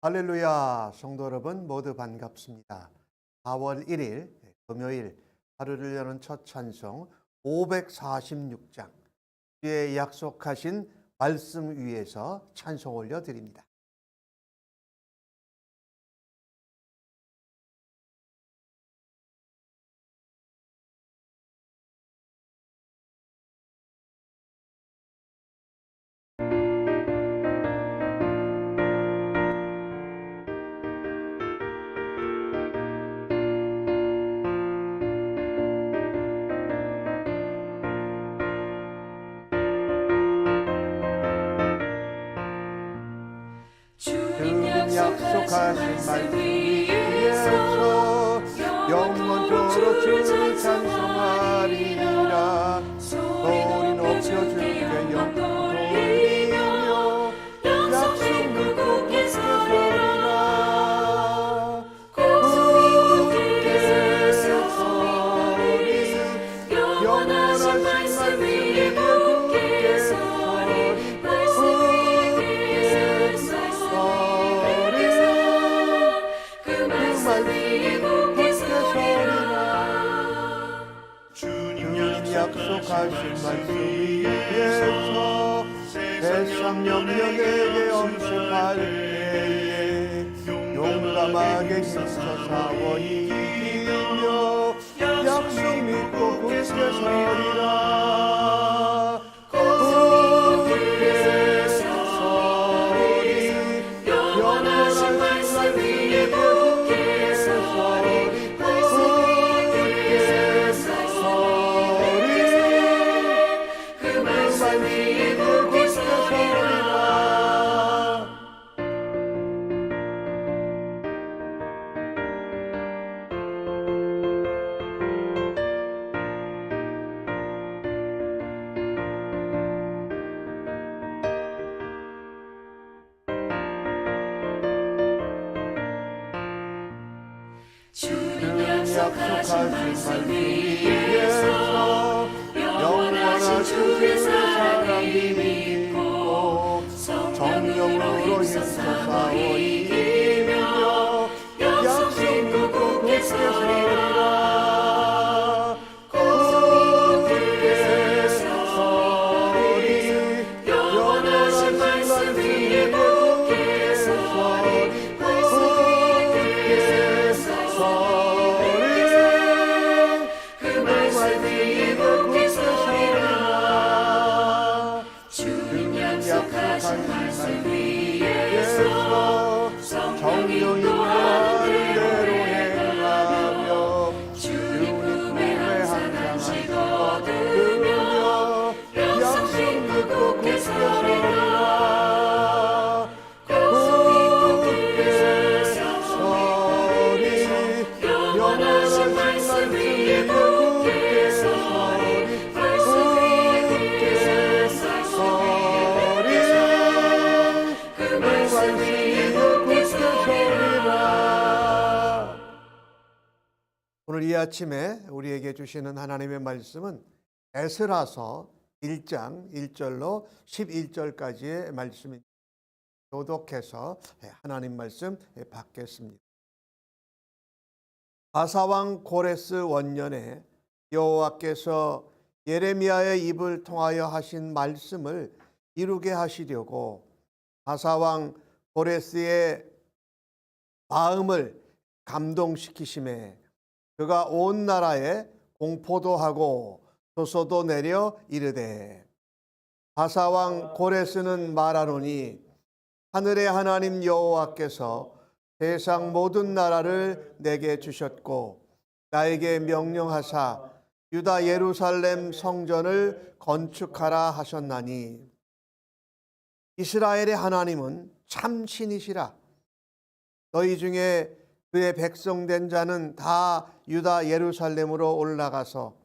할렐루야, 성도 여러분 모두 반갑습니다. 4월 1일 금요일 하루를 여는 첫 찬송 546장 주의 약속하신 말씀 위에서 찬송 올려드립니다. 주님 약속하신 말씀 위에서 영원토록 주를 찬송하리라. 소리 높여 주께 영광 돌리며 약속 믿고 굳게 서리라. 굳게 서리 영원하신 말씀 위에 굳게 서리 약속하신 말씀 위에서 세상 영역에게 엄습할 때에 용감하게 힘써 싸워 이기며 약속 믿고 굳게 서리라. 굳게 서리 영원하신 말씀 위에 굳게 서리 주님 약속하신 말씀 위에서 영원한 주의 사랑 믿고 정령으로 힘써 싸워 이기며 약속 믿고 굳게 서리라. 굳게 서리 영원하신 말씀 위에 굳게 서리 약속하신 말씀 위에서 정령이 원하는 대로 행하며 주님 품에 항상 얻으며 약속 믿고 굳게 서리라. 굳게 서리 영원하신 말씀 위에 굳게 서리 오늘 이 아침에 우리에게 주시는 하나님의 말씀은 에스라서 1장 1절로 11절까지의 말씀입니다. 교독해서 하나님 말씀 받겠습니다. 바사왕 고레스 원년에 여호와께서 예레미야의 입을 통하여 하신 말씀을 이루게 하시려고 바사왕 고레스의 마음을 감동시키심에 그가 온 나라에 공포도 하고 도서도 내려 이르되 바사왕 고레스는 말하노니 하늘의 하나님 여호와께서 세상 모든 나라를 내게 주셨고 나에게 명령하사 유다 예루살렘 성전을 건축하라 하셨나니 이스라엘의 하나님은 참 신이시라. 너희 중에 그의 백성된 자는 다 유다 예루살렘으로 올라가서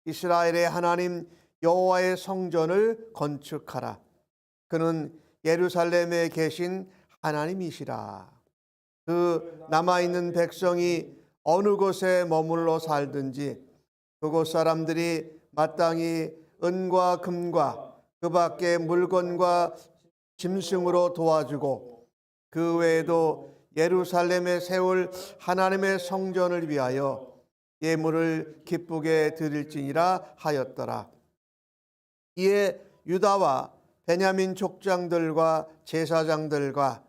이스라엘의 하나님 여호와의 성전을 건축하라. 그는 예루살렘에 계신 하나님이시라. 그 남아있는 백성이 어느 곳에 머물러 살든지 그곳 사람들이 마땅히 은과 금과 그 밖의 물건과 짐승으로 도와주고 그 외에도 예루살렘에 세울 하나님의 성전을 위하여 예물을 기쁘게 드릴지니라 하였더라. 이에 유다와 베냐민 족장들과 제사장들과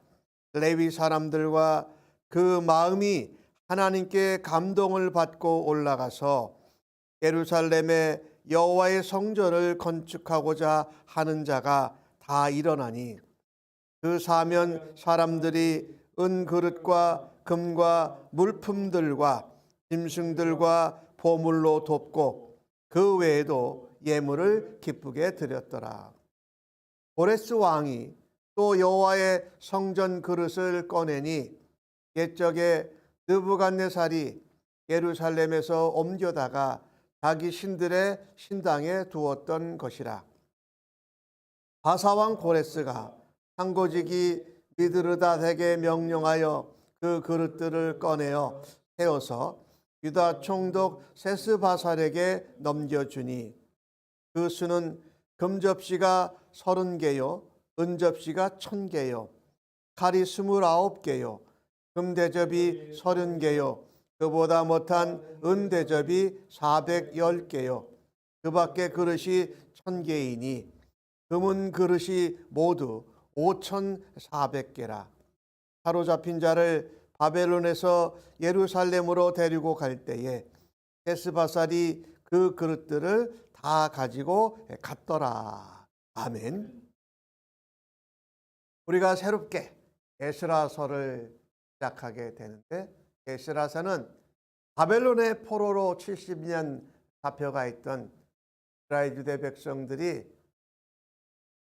레위 사람들과 그 마음이 하나님께 감동을 받고 올라가서 예루살렘에 여호와의 성전을 건축하고자 하는 자가 다 일어나니 그 사면 사람들이 은 그릇과 금과 물품들과 짐승들과 보물로 돕고 그 외에도 예물을 기쁘게 드렸더라. 고레스 왕이 또 여호와의 성전 그릇을 꺼내니 옛적에 느부갓네살이 예루살렘에서 옮겨다가 자기 신들의 신당에 두었던 것이라. 바사왕 고레스가 상고직이 미드르닷에게 명령하여 그 그릇들을 꺼내어 세워서 유다 총독 세스바살에게 넘겨주니 그 수는 금접시가 30개요 은접시가 1000개요 칼이 29개요 금대접이 30개요 그보다 못한 은대접이 410개요 그 밖에 그릇이 1000개이니 금은 그릇이 모두 5400개라. 사로잡힌 자를 바벨론에서 예루살렘으로 데리고 갈 때에 세스바살이 그 그릇들을 다 가지고 갔더라. 아멘. 우리가 새롭게 에스라서를 시작하게 되는데 에스라서는 바벨론의 포로로 70년 잡혀가 있던 이스라엘 유대 백성들이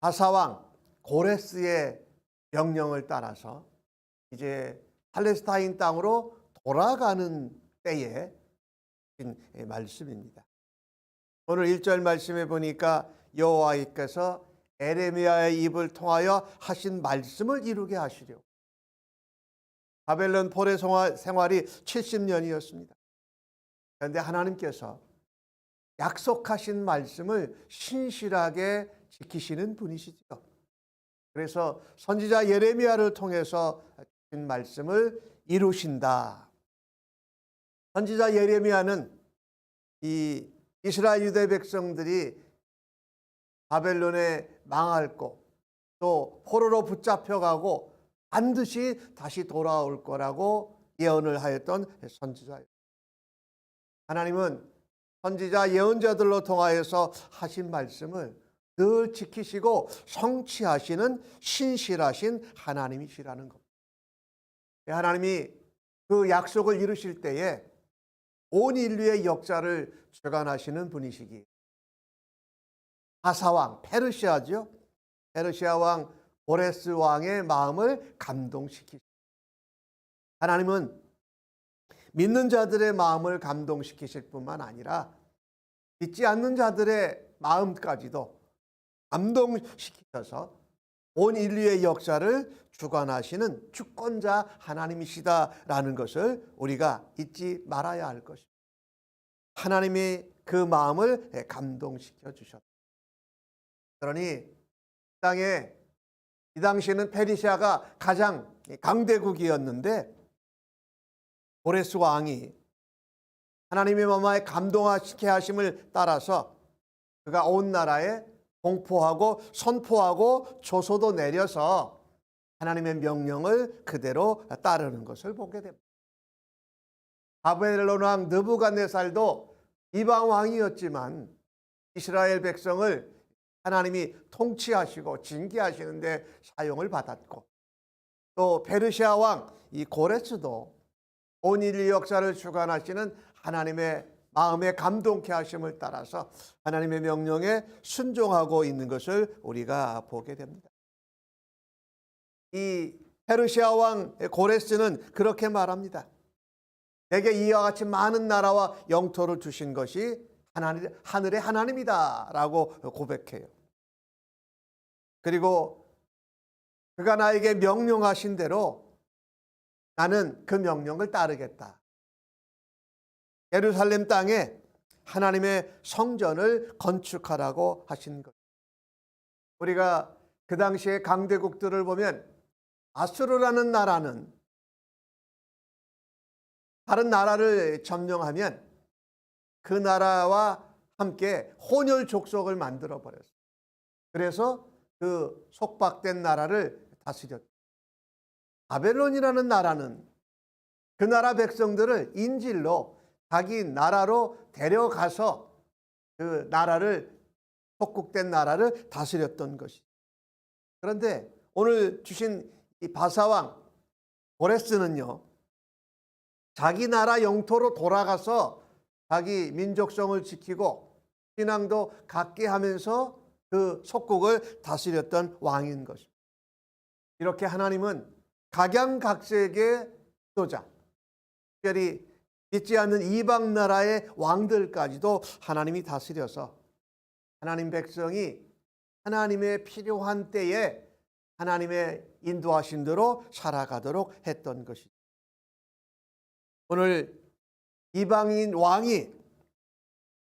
바사왕 고레스의 명령을 따라서 이제 팔레스타인 땅으로 돌아가는 때의 말씀입니다. 오늘 1절 말씀에 보니까 여호와께서 에레미야의 입을 통하여 하신 말씀을 이루게 하시려. 바벨론 포로 생활이 70년이었습니다. 그런데 하나님께서 약속하신 말씀을 신실하게 지키시는 분이시죠. 그래서 선지자 예레미야를 통해서 하신 말씀을 이루신다. 선지자 예레미야는 이 이스라엘 유대 백성들이 바벨론에 망할 또 포로로 붙잡혀가고 반드시 다시 돌아올 거라고 예언을 하였던 선지자예요. 하나님은 선지자 예언자들로 통하여서 하신 말씀을 늘 지키시고 성취하시는 신실하신 하나님이시라는 겁니다. 하나님이 그 약속을 이루실 때에 온 인류의 역사를 주관하시는 분이시기에 바사왕, 페르시아죠. 페르시아 왕 고레스 왕의 마음을 감동시키십니다. 하나님은 믿는 자들의 마음을 감동시키실 뿐만 아니라 믿지 않는 자들의 마음까지도 감동시키셔서 온 인류의 역사를 주관하시는 주권자 하나님이시다라는 것을 우리가 잊지 말아야 할 것입니다. 하나님이 그 마음을 감동시켜 주셨다. 그러니 땅에 이 당시에는 페르시아가 가장 강대국이었는데 고레스 왕이 하나님의 마음에 감동시켜 하심을 따라서 그가 온 나라에 공포하고 선포하고 조소도 내려서 하나님의 명령을 그대로 따르는 것을 보게 됩니다. 바벨론 왕 느부갓네살도 이방 왕이었지만 이스라엘 백성을 하나님이 통치하시고 징계하시는 데 사용을 받았고 또 페르시아 왕 이 고레스도 온 인류 역사를 주관하시는 하나님의 마음에 감동케 하심을 따라서 하나님의 명령에 순종하고 있는 것을 우리가 보게 됩니다. 이 페르시아 왕 고레스는 그렇게 말합니다. 내게 이와 같이 많은 나라와 영토를 주신 것이 하늘의 하나님이다 라고 고백해요. 그리고 그가 나에게 명령하신 대로 나는 그 명령을 따르겠다. 예루살렘 땅에 하나님의 성전을 건축하라고 하신 것. 우리가 그 당시의 강대국들을 보면 아수르라는 나라는 다른 나라를 점령하면 그 나라와 함께 혼혈 족속을 만들어 버렸어요. 그래서 그 속박된 나라를 다스렸죠. 바벨론이라는 나라는 그 나라 백성들을 인질로 자기 나라로 데려가서 그 나라를, 속국된 나라를 다스렸던 것이죠. 그런데 오늘 주신 이 바사왕 고레스는요, 자기 나라 영토로 돌아가서 자기 민족성을 지키고 신앙도 갖게 하면서 그 속국을 다스렸던 왕인 것입니다. 이렇게 하나님은 각양각색의 지도자, 특별히 믿지 않는 이방 나라의 왕들까지도 하나님이 다스려서 하나님 백성이 하나님의 필요한 때에 하나님의 인도하신 대로 살아가도록 했던 것이죠. 오늘 이방인 왕이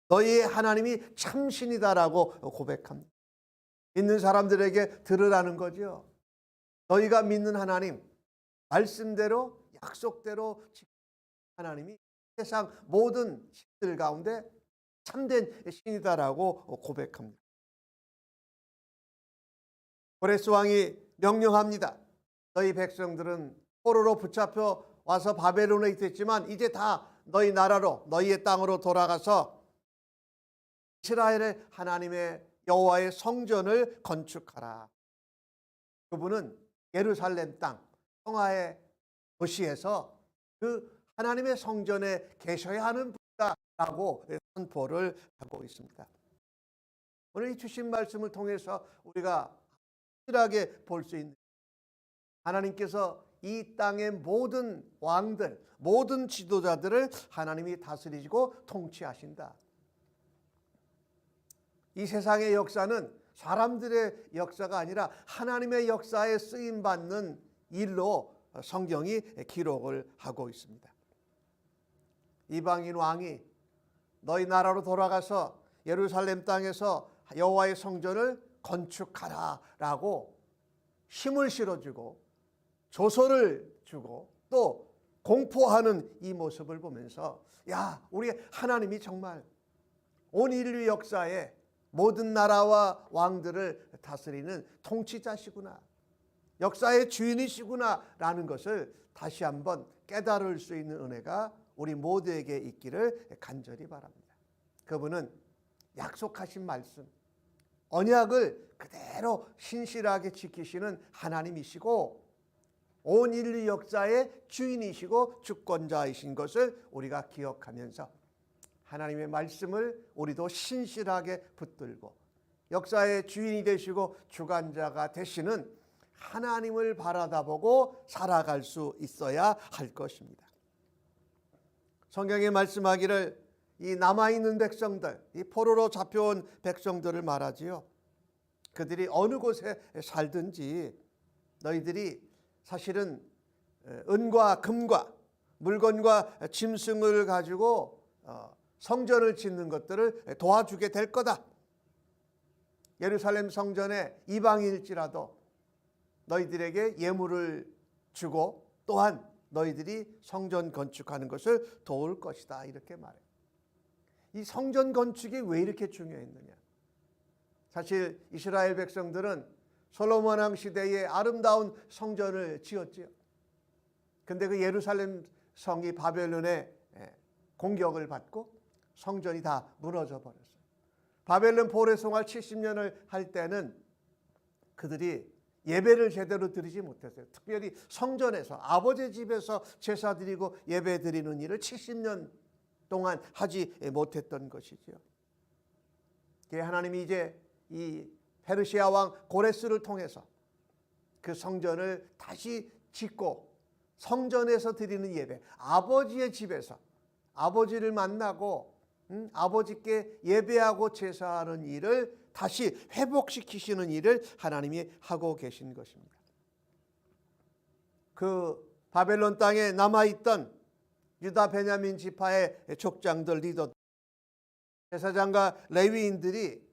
너희의 하나님이 참신이다라고 고백합니다. 믿는 사람들에게 들으라는 거죠. 너희가 믿는 하나님, 말씀대로 약속대로 하나님이 세상 모든 신들 가운데 참된 신이다라고 고백합니다. 고레스 왕이 명령합니다. 너희 백성들은 포로로 붙잡혀 와서 바벨론에 있었지만 이제 다 너희 나라로, 너희의 땅으로 돌아가서 이스라엘의 하나님의 여호와의 성전을 건축하라. 그분은 예루살렘 땅 성화의 도시에서 그 하나님의 성전에 계셔야 하는 분이다라고 선포를 하고 있습니다. 오늘 이 주신 말씀을 통해서 우리가 확실하게 볼 수 있는, 하나님께서 이 땅의 모든 왕들, 모든 지도자들을 하나님이 다스리시고 통치하신다. 이 세상의 역사는 사람들의 역사가 아니라 하나님의 역사에 쓰임받는 일로 성경이 기록을 하고 있습니다. 이방인 왕이 너희 나라로 돌아가서 예루살렘 땅에서 여호와의 성전을 건축하라라고 힘을 실어주고 조소를 주고 또 공포하는 이 모습을 보면서, 야, 우리 하나님이 정말 온 인류 역사에 모든 나라와 왕들을 다스리는 통치자시구나, 역사의 주인이시구나 라는 것을 다시 한번 깨달을 수 있는 은혜가 우리 모두에게 있기를 간절히 바랍니다. 그분은 약속하신 말씀, 언약을 그대로 신실하게 지키시는 하나님이시고 온 인류 역사의 주인이시고 주권자이신 것을 우리가 기억하면서 하나님의 말씀을 우리도 신실하게 붙들고 역사의 주인이 되시고 주관자가 되시는 하나님을 바라다보고 살아갈 수 있어야 할 것입니다. 성경에 말씀하기를 이 남아있는 백성들, 이 포로로 잡혀온 백성들을 말하지요. 그들이 어느 곳에 살든지 너희들이 사실은 은과 금과 물건과 짐승을 가지고 성전을 짓는 것들을 도와주게 될 거다. 예루살렘 성전에 이방인일지라도 너희들에게 예물을 주고 또한 너희들이 성전 건축하는 것을 도울 것이다, 이렇게 말해요. 이 성전 건축이 왜 이렇게 중요했느냐? 사실 이스라엘 백성들은 솔로몬 왕 시대에 아름다운 성전을 지었지요. 근데 그 예루살렘 성이 바벨론의 공격을 받고 성전이 다 무너져 버렸어요. 바벨론 포로의 생활 70년을 할 때는 그들이 예배를 제대로 드리지 못했어요. 특별히 성전에서, 아버지 집에서 제사 드리고 예배 드리는 일을 70년 동안 하지 못했던 것이죠. 하나님이 이제 이 페르시아 왕 고레스를 통해서 그 성전을 다시 짓고 성전에서 드리는 예배, 아버지의 집에서 아버지를 만나고 아버지께 예배하고 제사하는 일을 다시 회복시키시는 일을 하나님이 하고 계신 것입니다. 그 바벨론 땅에 남아있던 유다 베냐민 지파의 족장들, 리더, 제사장과 레위인들이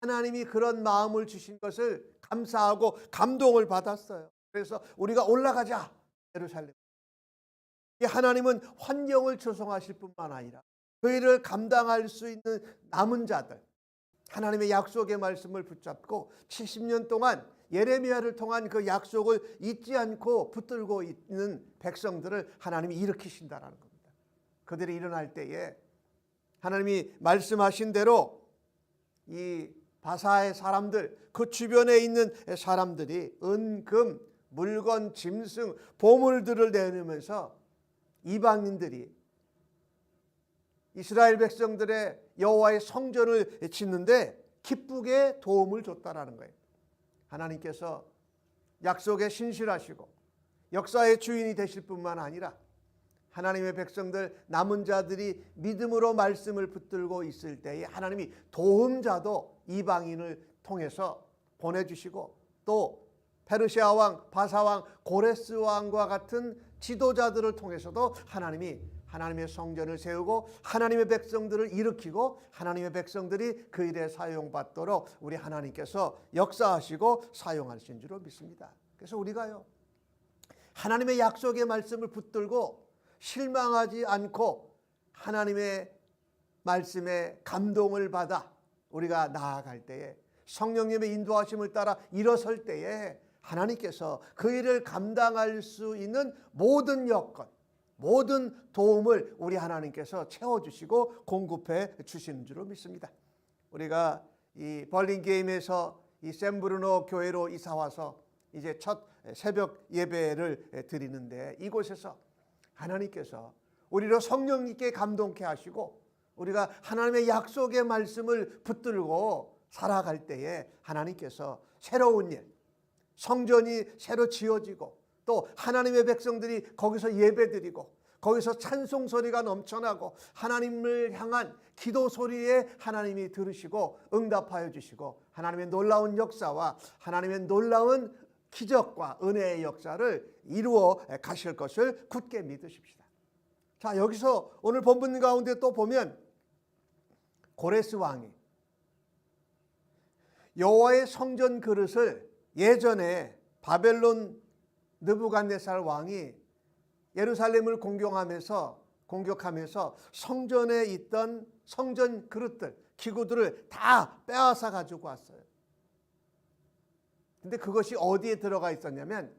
하나님이 그런 마음을 주신 것을 감사하고 감동을 받았어요. 그래서 우리가 올라가자 예루살렘. 하나님은 환경을 조성하실 뿐만 아니라 그 일을 감당할 수 있는 남은 자들, 하나님의 약속의 말씀을 붙잡고 70년 동안 예레미야를 통한 그 약속을 잊지 않고 붙들고 있는 백성들을 하나님이 일으키신다라는 겁니다. 그들이 일어날 때에 하나님이 말씀하신 대로 이 바사의 사람들, 그 주변에 있는 사람들이 은, 금, 물건, 짐승, 보물들을 내놓으면서 이방인들이 이스라엘 백성들의 여호와의 성전을 짓는데 기쁘게 도움을 줬다라는 거예요. 하나님께서 약속에 신실하시고 역사의 주인이 되실 뿐만 아니라 하나님의 백성들 남은 자들이 믿음으로 말씀을 붙들고 있을 때에 하나님이 도움자도 이방인을 통해서 보내주시고 또 페르시아 왕, 바사 왕, 고레스 왕과 같은 지도자들을 통해서도 하나님이 하나님의 성전을 세우고 하나님의 백성들을 일으키고 하나님의 백성들이 그 일에 사용받도록 우리 하나님께서 역사하시고 사용하신 줄로 믿습니다. 그래서 우리가요, 하나님의 약속의 말씀을 붙들고 실망하지 않고 하나님의 말씀에 감동을 받아 우리가 나아갈 때에 성령님의 인도하심을 따라 일어설 때에 하나님께서 그 일을 감당할 수 있는 모든 여건, 모든 도움을 우리 하나님께서 채워주시고 공급해 주시는 줄로 믿습니다. 우리가 이 벌링게임에서 이 샌브루노 교회로 이사와서 이제 첫 새벽 예배를 드리는데 이곳에서 하나님께서 우리를 성령님께 감동케 하시고 우리가 하나님의 약속의 말씀을 붙들고 살아갈 때에 하나님께서 새로운 일, 성전이 새로 지어지고 또 하나님의 백성들이 거기서 예배드리고 거기서 찬송 소리가 넘쳐나고 하나님을 향한 기도 소리에 하나님이 들으시고 응답하여 주시고 하나님의 놀라운 역사와 하나님의 놀라운 기적과 은혜의 역사를 이루어 가실 것을 굳게 믿으십시다. 자, 여기서 오늘 본문 가운데 또 보면 고레스 왕이 여호와의 성전 그릇을 예전에 바벨론 느부갓네살 왕이 예루살렘을 공격하면서 성전에 있던 성전 그릇들, 기구들을 다 빼앗아 가지고 왔어요. 근데 그것이 어디에 들어가 있었냐면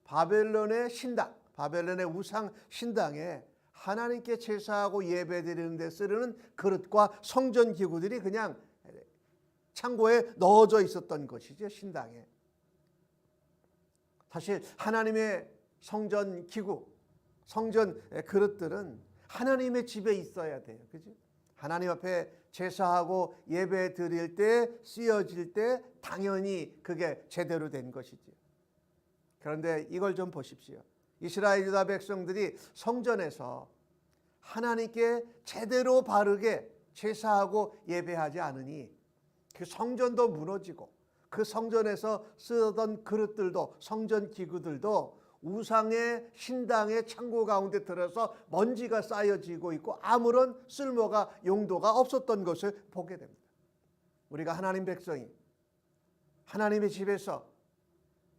바벨론의 신당, 바벨론의 우상 신당에 하나님께 제사하고 예배드리는 데 쓰는 그릇과 성전 기구들이 그냥 창고에 넣어져 있었던 것이죠, 신당에. 사실 하나님의 성전 기구, 성전 그릇들은 하나님의 집에 있어야 돼요. 그죠? 하나님 앞에 제사하고 예배 드릴 때 쓰여질 때 당연히 그게 제대로 된 것이죠. 그런데 이걸 좀 보십시오. 이스라엘 유다 백성들이 성전에서 하나님께 제대로 바르게 제사하고 예배하지 않으니 그 성전도 무너지고 그 성전에서 쓰던 그릇들도 성전 기구들도 우상의 신당의 창고 가운데 들어서 먼지가 쌓여지고 있고 아무런 쓸모가 용도가 없었던 것을 보게 됩니다. 우리가 하나님 백성이 하나님의 집에서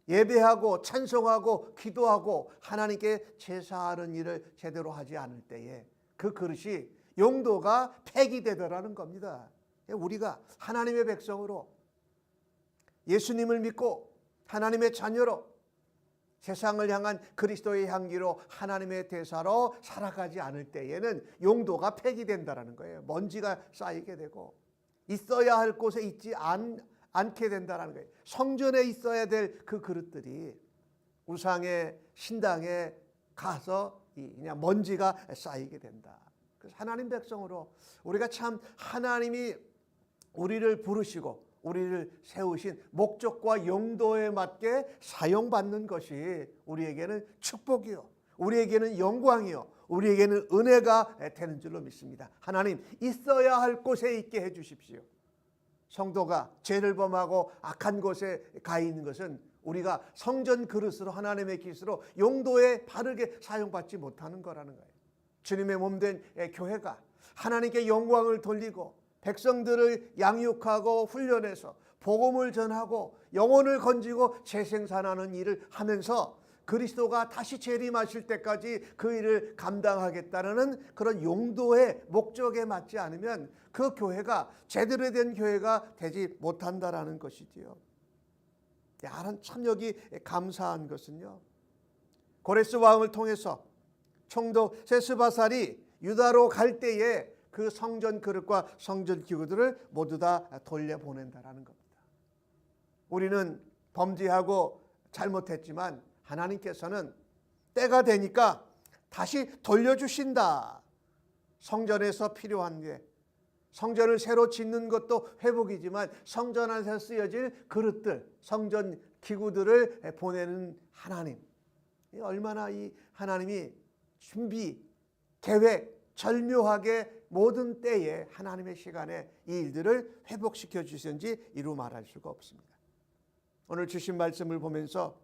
예배하고 찬송하고 기도하고 하나님께 제사하는 일을 제대로 하지 않을 때에 그 그릇이 용도가 폐기되더라는 겁니다. 우리가 하나님의 백성으로 예수님을 믿고 하나님의 자녀로 세상을 향한 그리스도의 향기로 하나님의 대사로 살아가지 않을 때에는 용도가 폐기된다는 거예요. 먼지가 쌓이게 되고 있어야 할 곳에 있지 않게 된다는 거예요. 성전에 있어야 될 그 그릇들이 우상의 신당에 가서 그냥 먼지가 쌓이게 된다. 그래서 하나님 백성으로 우리가 참 하나님이 우리를 부르시고 우리를 세우신 목적과 용도에 맞게 사용받는 것이 우리에게는 축복이요, 우리에게는 영광이요, 우리에게는 은혜가 되는 줄로 믿습니다. 하나님, 있어야 할 곳에 있게 해 주십시오. 성도가 죄를 범하고 악한 곳에 가 있는 것은 우리가 성전 그릇으로 하나님의 기스로 용도에 바르게 사용받지 못하는 거라는 거예요. 주님의 몸된 교회가 하나님께 영광을 돌리고 백성들을 양육하고 훈련해서 복음을 전하고 영혼을 건지고 재생산하는 일을 하면서 그리스도가 다시 재림하실 때까지 그 일을 감당하겠다는 그런 용도의 목적에 맞지 않으면 그 교회가 제대로 된 교회가 되지 못한다라는 것이지요. 참 여기 감사한 것은요, 고레스 왕을 통해서 총독 세스바살이 유다로 갈 때에 그 성전 그릇과 성전 기구들을 모두 다 돌려보낸다라는 겁니다. 우리는 범죄하고 잘못했지만 하나님께서는 때가 되니까 다시 돌려주신다. 성전에서 필요한 게, 성전을 새로 짓는 것도 회복이지만 성전 안에서 쓰여질 그릇들, 성전 기구들을 보내는 하나님, 얼마나 이 하나님이 준비, 계획, 절묘하게 모든 때에 하나님의 시간에 이 일들을 회복시켜 주시는지 이루 말할 수가 없습니다. 오늘 주신 말씀을 보면서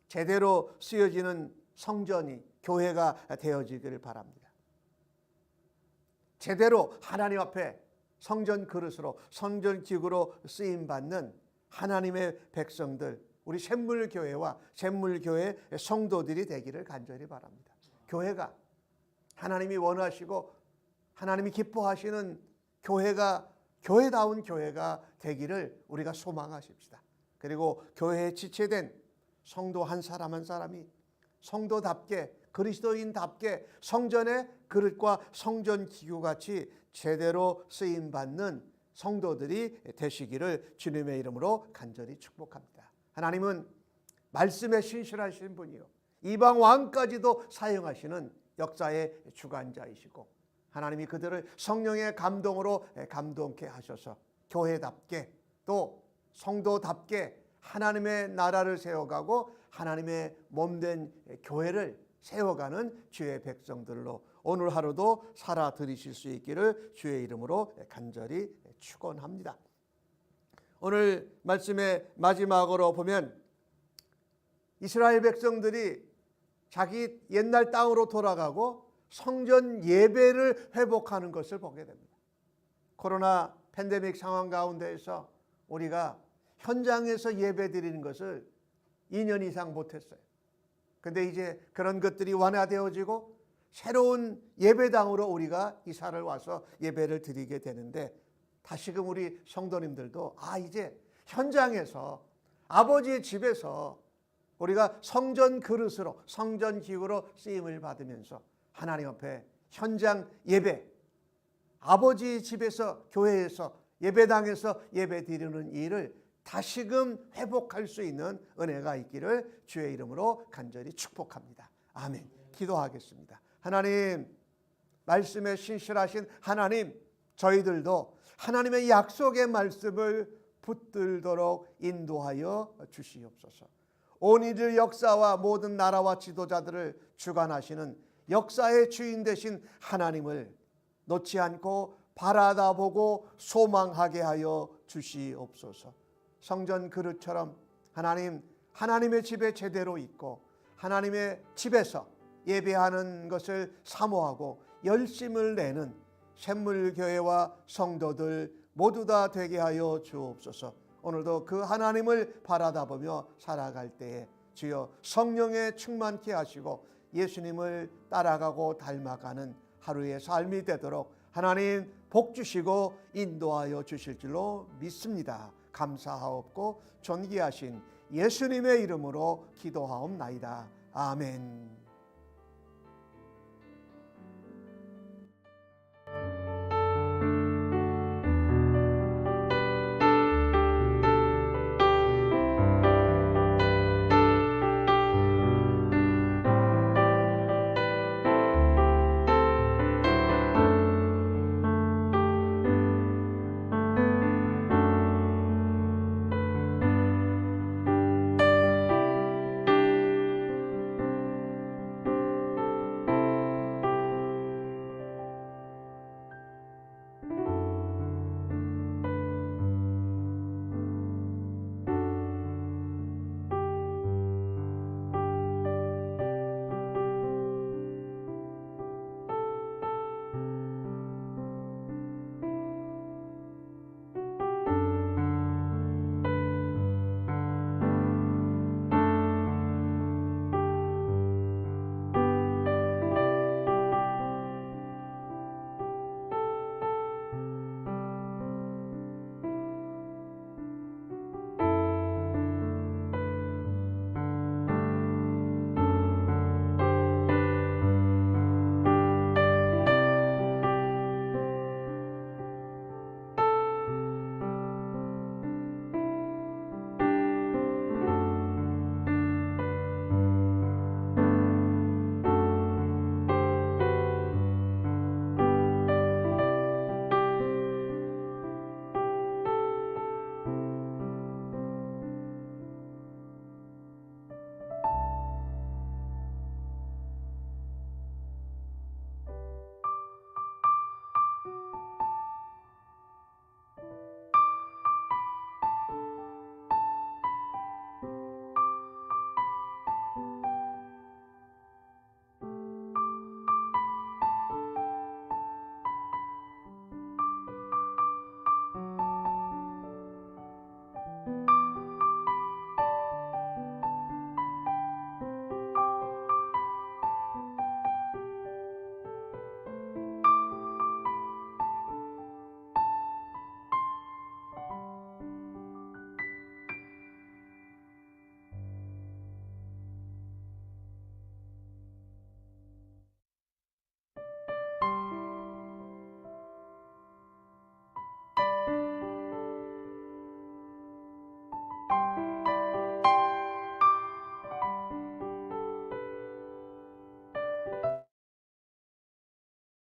제대로 쓰여지는 성전이 교회가 되어지기를 바랍니다. 제대로 하나님 앞에 성전 그릇으로, 성전 기구로 쓰임받는 하나님의 백성들, 우리 샘물교회와 샘물교회 성도들이 되기를 간절히 바랍니다. 교회가 하나님이 원하시고 하나님이 기뻐하시는 교회가, 교회다운 교회가 되기를 우리가 소망하십시다. 그리고 교회에 지체된 성도 한 사람 한 사람이 성도답게, 그리스도인답게 성전의 그릇과 성전 기구같이 제대로 쓰임받는 성도들이 되시기를 주님의 이름으로 간절히 축복합니다. 하나님은 말씀에 신실하신 분이요, 이방 왕까지도 사용하시는 역사의 주관자이시고, 하나님이 그들을 성령의 감동으로 감동케 하셔서 교회답게, 또 성도답게 하나님의 나라를 세워가고 하나님의 몸된 교회를 세워가는 주의 백성들로 오늘 하루도 살아 드리실 수 있기를 주의 이름으로 간절히 축원합니다. 오늘 말씀의 마지막으로 보면 이스라엘 백성들이 자기 옛날 땅으로 돌아가고 성전 예배를 회복하는 것을 보게 됩니다. 코로나 팬데믹 상황 가운데에서 우리가 현장에서 예배 드리는 것을 2년 이상 못했어요. 근데 이제 그런 것들이 완화되어지고 새로운 예배당으로 우리가 이사를 와서 예배를 드리게 되는데, 다시금 우리 성도님들도 이제 현장에서 아버지의 집에서 우리가 성전 그릇으로, 성전 기구로 쓰임을 받으면서 하나님 앞에 현장 예배, 아버지 집에서, 교회에서, 예배당에서 예배 드리는 일을 다시금 회복할 수 있는 은혜가 있기를 주의 이름으로 간절히 축복합니다. 아멘. 기도하겠습니다. 하나님, 말씀에 신실하신 하나님, 저희들도 하나님의 약속의 말씀을 붙들도록 인도하여 주시옵소서. 온 이들 역사와 모든 나라와 지도자들을 주관하시는 역사의 주인 되신 하나님을 놓지 않고 바라다 보고 소망하게 하여 주시옵소서. 성전 그릇처럼 하나님의 집에 제대로 있고 하나님의 집에서 예배하는 것을 사모하고 열심을 내는 샘물교회와 성도들 모두 다 되게 하여 주옵소서. 오늘도 그 하나님을 바라다보며 살아갈 때에 주여 성령에 충만케 하시고 예수님을 따라가고 닮아가는 하루의 삶이 되도록 하나님 복 주시고 인도하여 주실 줄로 믿습니다. 감사하옵고 존귀하신 예수님의 이름으로 기도하옵나이다. 아멘.